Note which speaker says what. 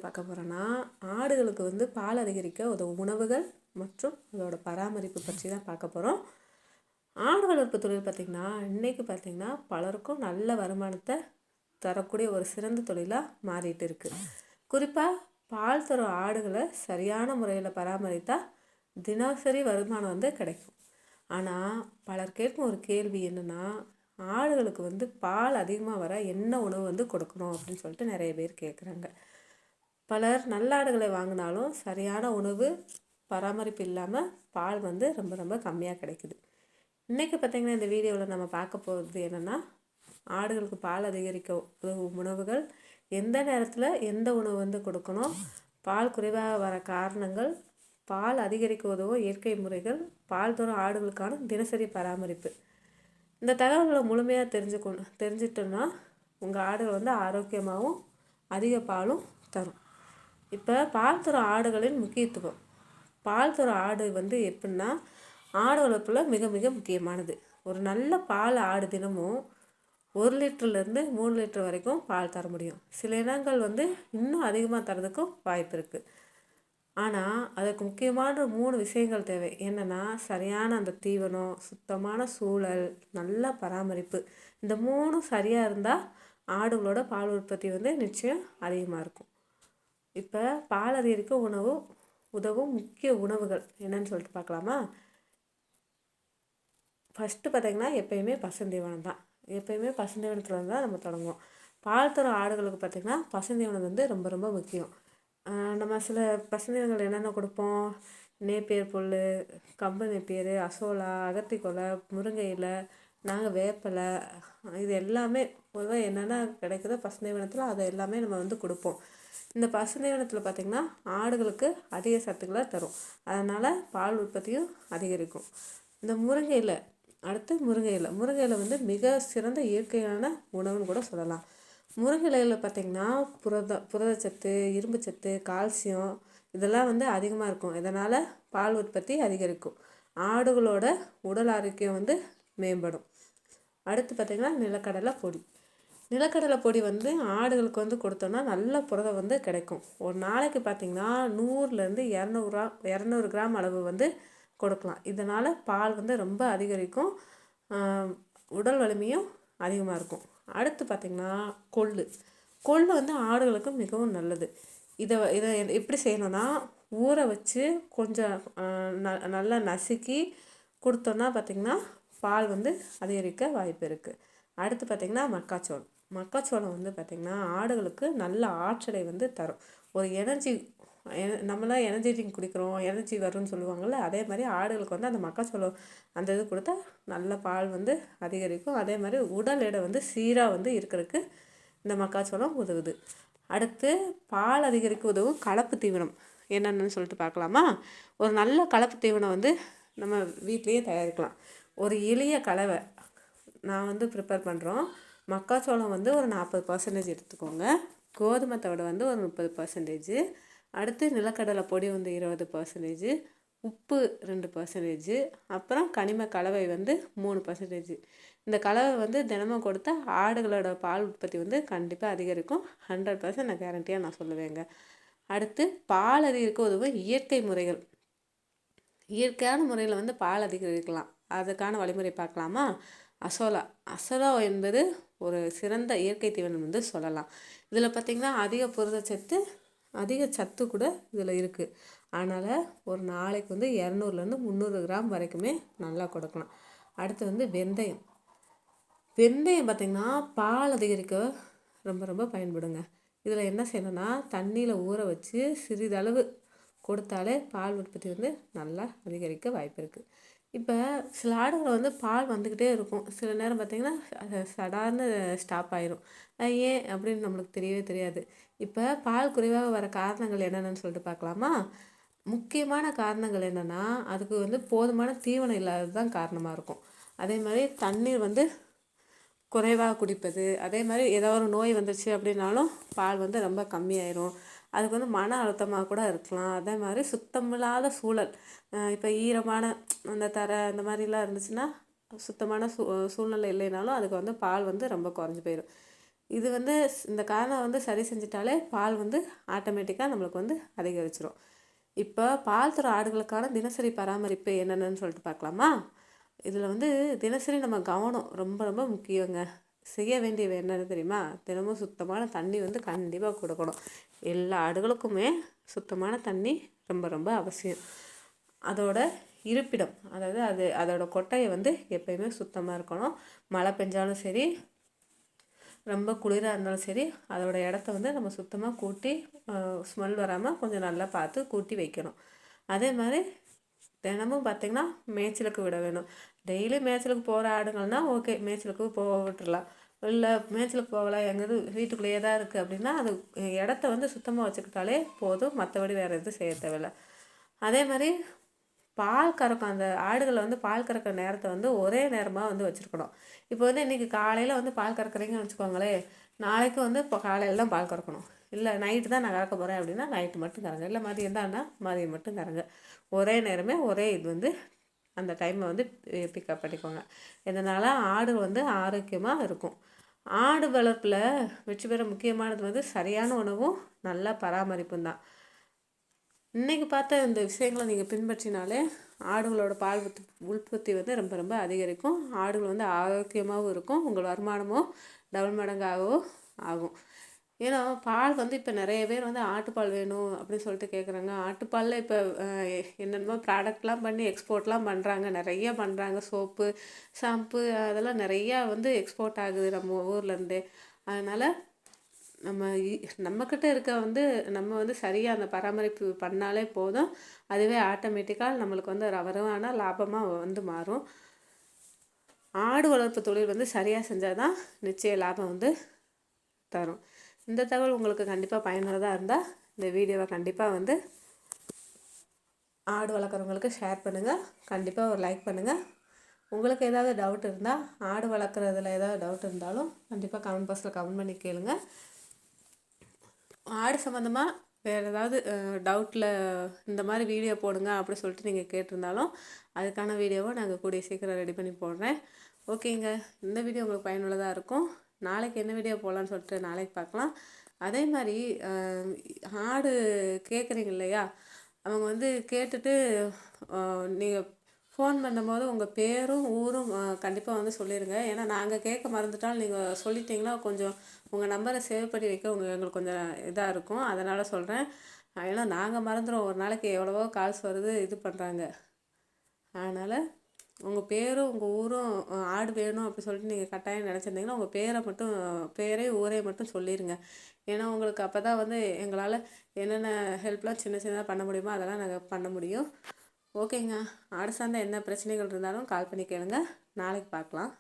Speaker 1: பார்க்க போகிறோன்னா, ஆடுகளுக்கு வந்து பால் அதிகரிக்க உதவும் உணவுகள் மற்றும் அதோட பராமரிப்பு பற்றி தான் பார்க்க போகிறோம். ஆடு வளர்ப்பு தொழில் பார்த்திங்கன்னா, இன்றைக்கி பார்த்திங்கன்னா பலருக்கும் நல்ல வருமானத்தை தரக்கூடிய ஒரு சிறந்த தொழிலாக மாறிட்டு இருக்குது. குறிப்பாக பால் தரும் ஆடுகளை சரியான முறையில் பராமரித்தா தினசரி வருமானம் வந்து கிடைக்கும். ஆனால் பலர் கேட்கும் ஒரு கேள்வி என்னென்னா, ஆடுகளுக்கு வந்து பால் அதிகமாக வர என்ன உணவு வந்து கொடுக்கணும் அப்படின்னு சொல்லிட்டு நிறைய பேர் கேட்குறாங்க. பலர் நல்ல ஆடுகளை வாங்கினாலும் சரியான உணவு பராமரிப்பு இல்லாமல் பால் வந்து ரொம்ப ரொம்ப கம்மியாக கிடைக்குது. இன்றைக்கி பார்த்திங்கன்னா இந்த வீடியோவில் நம்ம பார்க்க போகிறது என்னென்னா, ஆடுகளுக்கு பால் அதிகரிக்க உதவும் உணவுகள், எந்த நேரத்தில் எந்த உணவு வந்து கொடுக்கணும், பால் குறைவாக வர காரணங்கள், பால் அதிகரிக்க உதவும் இயற்கை முறைகள், பால் தரும் ஆடுகளுக்கான தினசரி பராமரிப்பு. இந்த தகவல்களை முழுமையாக தெரிஞ்சிட்டோன்னா உங்கள் ஆடுகள் வந்து ஆரோக்கியமாகவும் அதிக பாலும் தரும். இப்போ பால் தரும் ஆடுகளின் முக்கியத்துவம். பால் தரும் ஆடு வந்து எப்படின்னா, ஆடு வளர்ப்பில் மிக மிக முக்கியமானது. ஒரு நல்ல பால் ஆடு தினமும் 1 லிட்டர்லேருந்து 3 லிட்டர் வரைக்கும் பால் தர முடியும். சில இனங்கள் வந்து இன்னும் அதிகமாக தரதுக்கும் வாய்ப்பு இருக்குது. ஆனால் அதுக்கு முக்கியமான 3 விஷயங்கள் தேவை. என்னென்னா, சரியான அந்த தீவனம், சுத்தமான சூழல், நல்ல பராமரிப்பு. இந்த 3 சரியாக இருந்தால் ஆடுகளோட பால் உற்பத்தி வந்து நிச்சயம் அதிகமாக இருக்கும். இப்போ பால் அதிகரிக்க உதவும் முக்கிய உணவுகள் என்னன்னு சொல்லிட்டு பார்க்கலாமா? ஃபஸ்ட்டு பார்த்திங்கன்னா எப்பயுமே பசுந்தீவனம் தான். எப்பயுமே பசுந்தீவனத்தில் தான் நம்ம தொடங்குவோம். பால் தரும் ஆடுகளுக்கு பார்த்திங்கன்னா பசுந்தீவனம் வந்து ரொம்ப ரொம்ப முக்கியம். நம்ம சில பசுந்தீவனங்கள் என்னென்ன கொடுப்போம்? நேப்பியர் புல், கம்பு நேப்பியர், அசோலா, அகத்திக்கொலை, முருங்கை இலை, நாங்கள் வேப்பலை, இது எல்லாமே பொதுவாக என்னென்ன கிடைக்குதோ பசுந்தீவனத்தில் அதை எல்லாமே நம்ம வந்து கொடுப்போம். இந்த பசுந்தீவனத்தில் பார்த்திங்கன்னா ஆடுகளுக்கு அதிக சத்துக்களை தரும். அதனால் பால் உற்பத்தியும் அதிகரிக்கும். இந்த முருங்கை இலை, அடுத்து முருங்கை இலை வந்து மிக சிறந்த இயற்கையான உணவுன்னு கூட சொல்லலாம். முருங்கை இலையில் பார்த்திங்கன்னா புரதச்சத்து, இரும்புச்சத்து, கால்சியம் இதெல்லாம் வந்து அதிகமாக இருக்கும். இதனால் பால் உற்பத்தி அதிகரிக்கும். ஆடுகளோட உடல் ஆரோக்கியம் வந்து மேம்படும். அடுத்து பார்த்திங்கன்னா நிலக்கடலை பொடி வந்து ஆடுகளுக்கு வந்து கொடுத்தோன்னா நல்ல புரதம் வந்து கிடைக்கும். ஒரு நாளைக்கு பார்த்திங்கன்னா 100லேருந்து 200 கிராம் அளவு வந்து கொடுக்கலாம். இதனால் பால் வந்து ரொம்ப அதிகரிக்கும், உடல் வலிமையும் அதிகமாக இருக்கும். அடுத்து பார்த்திங்கன்னா கொள்ளு வந்து ஆடுகளுக்கு மிகவும் நல்லது. இதை எப்படி செய்யணும்னா, ஊற வச்சு கொஞ்சம் நல்லா நசுக்கி கொடுத்தோன்னா பார்த்திங்கன்னா பால் வந்து அதிகரிக்க வாய்ப்பு இருக்குது. அடுத்து பார்த்திங்கன்னா மக்காச்சோளம் வந்து பார்த்திங்கன்னா ஆடுகளுக்கு நல்ல ஆற்றலை வந்து தரும். ஒரு நம்மளாம் எனர்ஜி ட்ரிங்க் குடிக்கிறோம், எனர்ஜி வரும்னு சொல்லுவாங்கள்ல, அதே மாதிரி ஆடுகளுக்கு வந்து அந்த மக்காச்சோளம் அந்த இது கொடுத்தா நல்ல பால் வந்து அதிகரிக்கும். அதே மாதிரி உடல் எடை வந்து சீராக வந்து இருக்கிறதுக்கு இந்த மக்காச்சோளம் உதவுது. அடுத்து பால் அதிகரிக்க உதவும் கலப்பு தீவனம் என்னென்னு சொல்லிட்டு பார்க்கலாமா? ஒரு நல்ல கலப்பு தீவனம் வந்து நம்ம வீட்லேயே தயாரிக்கலாம். ஒரு எளிய கலவை நான் வந்து ப்ரிப்பேர் பண்ணுறோம். மக்காச்சோளம் வந்து ஒரு 40% எடுத்துக்கோங்க, கோதுமை தவிட வந்து ஒரு 30%, அடுத்து நிலக்கடலை பொடி வந்து 20%, உப்பு 2%, அப்புறம் கனிம கலவை வந்து 3%. இந்த கலவை வந்து தினமும் கொடுத்தா ஆடுகளோட பால் உற்பத்தி வந்து கண்டிப்பாக அதிகரிக்கும். 100% நான் கேரண்டியாக நான் சொல்லுவேங்க. அடுத்து பால் அதிகரிக்க உதவும் இயற்கை முறைகள். இயற்கையான முறையில் வந்து பால் அதிகரிக்கலாம். அதுக்கான வழிமுறை பார்க்கலாமா? அசோலா என்பது ஒரு சிறந்த இயற்கை தீவனம் வந்து சொல்லலாம். இதில் பார்த்திங்கன்னா அதிக புரதச்சத்து, அதிக சத்து கூட இதில் இருக்குது. அதனால் ஒரு நாளைக்கு வந்து 200லேருந்து 300 கிராம் வரைக்குமே நல்லா கொடுக்கலாம். அடுத்து வந்து வெந்தயம் பார்த்திங்கன்னா பால் அதிகரிக்க ரொம்ப ரொம்ப பயன்படுங்க. இதில் என்ன செய்யணும்னா, தண்ணியில் ஊற வச்சு சிறிதளவு கொடுத்தாலே பால் உற்பத்தி வந்து நல்லா அதிகரிக்க வாய்ப்பு இருக்குது. இப்போ சில ஆடுகள் வந்து பால் வந்துக்கிட்டே இருக்கும், சில நேரம் பார்த்திங்கன்னா அது சடார்னு ஸ்டாப் ஆயிரும். ஏன் அப்படின்னு நம்மளுக்கு தெரியவே தெரியாது. இப்போ பால் குறைவாக வர காரணங்கள் என்னென்னு சொல்லிட்டு பார்க்கலாமா? முக்கியமான காரணங்கள் என்னென்னா, அதுக்கு வந்து போதுமான தீவனம் இல்லாதது தான் காரணமாக இருக்கும். அதே மாதிரி தண்ணீர் வந்து குறைவாக குடிப்பது, அதே மாதிரி ஏதோ ஒரு நோய் வந்துச்சு அப்படின்னாலும் பால் வந்து ரொம்ப கம்மியாயிரும். அதுக்கு வந்து மன அழுத்தமாக கூட இருக்கலாம். அதே மாதிரி சுத்தமில்லாத சூழல், இப்போ ஈரமான அந்த தரை அந்த மாதிரிலாம் இருந்துச்சுன்னா, சுத்தமான சூழ்நிலை இல்லைனாலும் அதுக்கு வந்து பால் வந்து ரொம்ப குறைஞ்சி போயிடும். இது வந்து இந்த காரணம் வந்து சரி செஞ்சிட்டாலே பால் வந்து ஆட்டோமேட்டிக்காக நம்மளுக்கு வந்து அதிகரிச்சிடும். இப்போ பால் தர ஆடுகளுக்கான தினசரி பராமரிப்பு என்னென்னு சொல்லிட்டு பார்க்கலாமா? இதில் வந்து தினசரி நம்ம கவனம் ரொம்ப ரொம்ப முக்கியங்க. செய்ய வேண்டியது என்னென்னு தெரியுமா? தினமும் சுத்தமான தண்ணி வந்து கண்டிப்பாக கொடுக்கணும். எல்லா ஆடுகளுக்குமே சுத்தமான தண்ணி ரொம்ப ரொம்ப அவசியம். அதோட இருப்பிடம், அதாவது அதோட கொட்டையை வந்து எப்பயுமே சுத்தமாக இருக்கணும். மழை பெஞ்சாலும் சரி, ரொம்ப குளிராக இருந்தாலும் சரி, அதோட இடத்த வந்து நம்ம சுத்தமாக கூட்டி ஸ்மெல் வராமல் கொஞ்சம் நல்லா பார்த்து கூட்டி வைக்கணும். அதே மாதிரி தினமும் பார்த்திங்கன்னா மேய்ச்சலுக்கு விட வேணும். டெய்லி மேய்ச்சலுக்கு போகிற ஆடுங்கள்னால் ஓகே, மேய்ச்சலுக்கு போக விட்டுறலாம். இல்லை மேய்ச்சலுக்கு போகலை, எங்கேயாவது வீட்டுக்குள்ளேயே தான் இருக்குது அப்படின்னா அது இடத்த வந்து சுத்தமாக வச்சுக்கிட்டாலே போதும். மற்றபடி வேறு எதுவும் செய்ய தேவையில்லை. அதே மாதிரி பால் கறக்கும் அந்த ஆடுகளை வந்து பால் கறக்கிற நேரத்தை வந்து ஒரே நேரமாக வந்து வச்சுருக்கணும். இப்போ வந்து இன்றைக்கி காலையில் வந்து பால் கறக்குறீங்கன்னு வச்சுக்கோங்களேன், நாளைக்கு வந்து இப்போ காலையில் தான் பால் கறக்கணும். இல்லை நைட்டு தான் நான் கறக்க போகிறேன் அப்படின்னா நைட்டு மட்டும் கறங்க. இல்லை மதியம் தான்னா மதியம் மட்டும் கறங்க. ஒரே நேரமே ஒரே இது வந்து அந்த டைமை வந்து பிக்கப் பண்ணிக்கோங்க. இதனால் ஆடு வந்து ஆரோக்கியமாக இருக்கும். ஆடு வளர்ப்பில் வெற்றி பெற முக்கியமானது வந்து சரியான உணவும் நல்ல பராமரிப்பும் தான். இன்றைக்கி பார்த்த இந்த விஷயங்களை நீங்கள் பின்பற்றினாலே ஆடுகளோட பால் உற்பத்தி வந்து ரொம்ப ரொம்ப அதிகரிக்கும். ஆடுகள் வந்து ஆரோக்கியமாகவும் இருக்கும். உங்கள் வருமானமும் டபுள் மடங்காகவும் ஆகும். ஏன்னா பால் வந்து இப்போ நிறைய பேர் வந்து ஆட்டுப்பால் வேணும் அப்படின்னு சொல்லிட்டு கேட்குறாங்க. ஆட்டுப்பாலில் இப்போ என்னென்னமோ ப்ராடக்ட்லாம் பண்ணி எக்ஸ்போர்ட்லாம் பண்ணுறாங்க, நிறைய பண்ணுறாங்க. சோப்பு, ஷாம்பு அதெல்லாம் நிறையா வந்து எக்ஸ்போர்ட் ஆகுது நம்ம ஊர்லேருந்தே. அதனால் நம்மக்கிட்ட இருக்க வந்து நம்ம வந்து சரியாக அந்த பராமரிப்பு பண்ணாலே போதும். அதுவே ஆட்டோமேட்டிக்காக நம்மளுக்கு வந்து வருமான லாபமாக வந்து மாறும். ஆடு வளர்ப்பு தொழில் வந்து சரியாக செஞ்சால் தான் நிச்சய லாபம் வந்து தரும். இந்த தகவல் உங்களுக்கு கண்டிப்பாக பயனுள்ளதாக இருந்தால் இந்த வீடியோவை கண்டிப்பாக வந்து ஆடு வளர்க்குறவங்களுக்கு ஷேர் பண்ணுங்கள். கண்டிப்பாக ஒரு லைக் பண்ணுங்கள். உங்களுக்கு ஏதாவது டவுட் இருந்தால், ஆடு வளர்க்குறதுல ஏதாவது டவுட் இருந்தாலும் கண்டிப்பாக கமெண்ட் பாக்ஸில் கமெண்ட் பண்ணி கேளுங்க. ஆடு சம்மந்தமாக வேறு ஏதாவது டவுட்டில் இந்த மாதிரி வீடியோ போடுங்க அப்படி சொல்லிட்டு நீங்கள் கேட்டிருந்தாலும் அதுக்கான வீடியோவை நாங்கள் கூடிய சீக்கிரம் ரெடி பண்ணி போடுறேன். ஓகேங்க, இந்த வீடியோ உங்களுக்கு பயனுள்ளதாக இருக்கும். நாளைக்கு என்ன வீடியோ போடலான்னு சொல்லிட்டு நாளைக்கு பார்க்கலாம். அதே மாதிரி ஆடு கேட்குறீங்க இல்லையா, அவங்க வந்து கேட்டுட்டு நீங்கள் ஃபோன் பண்ணும்போது உங்கள் பேரும் ஊரும் கண்டிப்பாக வந்து சொல்லிடுங்க. ஏன்னா நாங்கள் கேட்க மறந்துட்டாலும் நீங்கள் சொல்லிட்டீங்கன்னா கொஞ்சம் உங்கள் நம்பரை சேவ் பண்ணி வைக்க எங்களுக்கு கொஞ்சம் இதாக இருக்கும். அதனால் சொல்கிறேன். ஏன்னா நாங்கள் மறந்துடுவோம். ஒரு நாளைக்கு எவ்வளவோ கால்ஸ் வருது, இது பண்ணுறாங்க. அதனால் உங்கள் பேரும் உங்கள் ஊரும் ஆடு வேணும் அப்படி சொல்லிட்டு நீங்கள் கட்டாயம் நினச்சிருந்தீங்கன்னா உங்கள் பேரை ஊரே மட்டும் சொல்லிடுங்க. ஏன்னா உங்களுக்கு அப்போ தான் வந்து எங்களால் என்னென்ன ஹெல்ப்லாம் சின்ன சின்னதாக பண்ண முடியுமோ அதெல்லாம் நாங்கள் பண்ண முடியும். ஓகேங்க, ஆடு சார்ந்த என்ன பிரச்சனைகள் இருந்தாலும் கால் பண்ணி கேளுங்க. நாளைக்கு பார்க்கலாம்.